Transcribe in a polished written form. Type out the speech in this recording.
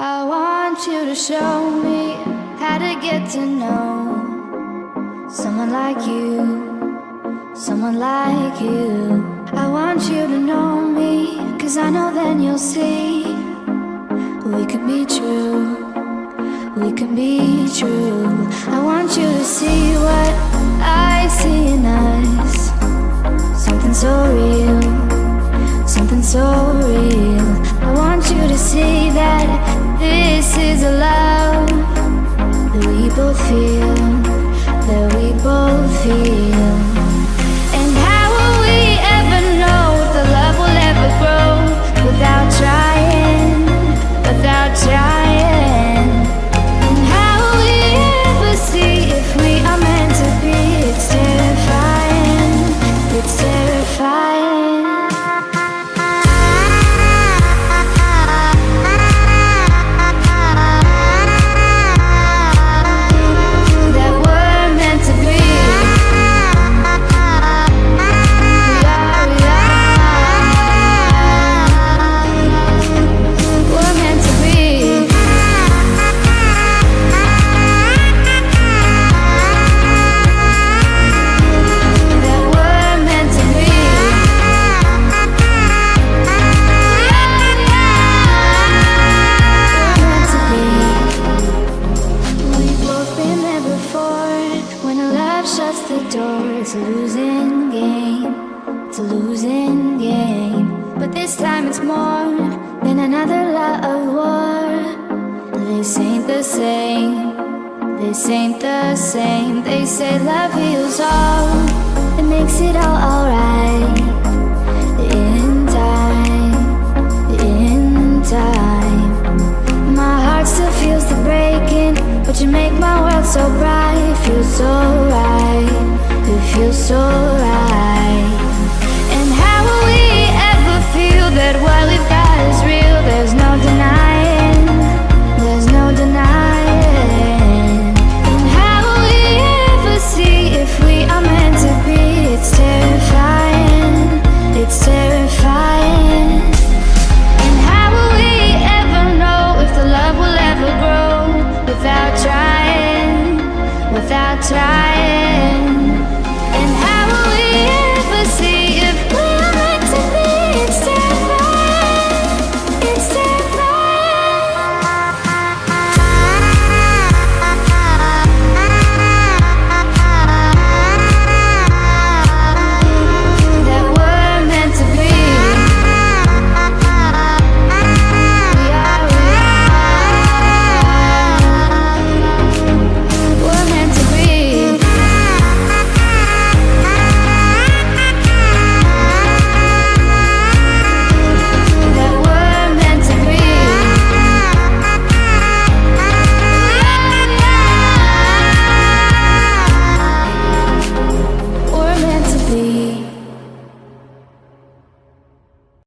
I want you to show me how to get to know someone like you, someone like you. I want you to know me, 'cause I know then you'll see we could be true, we can be true. I want you to see what I see in us, something so real, something so real. I want you to see that this is a love that we both feel, that we both feel. And how will we ever know if the love will ever grow without trying, without trying? And how will we ever see if we are meant to be? It's terrifying, it's terrifying. It's a losing game, it's a losing game. But this time it's more than another lot of war. This ain't the same, this ain't the same. They say love heals all, it makes it all alright. In time, in time. My heart still feels the breaking, but you make my world so bright. Feels so right, it feels so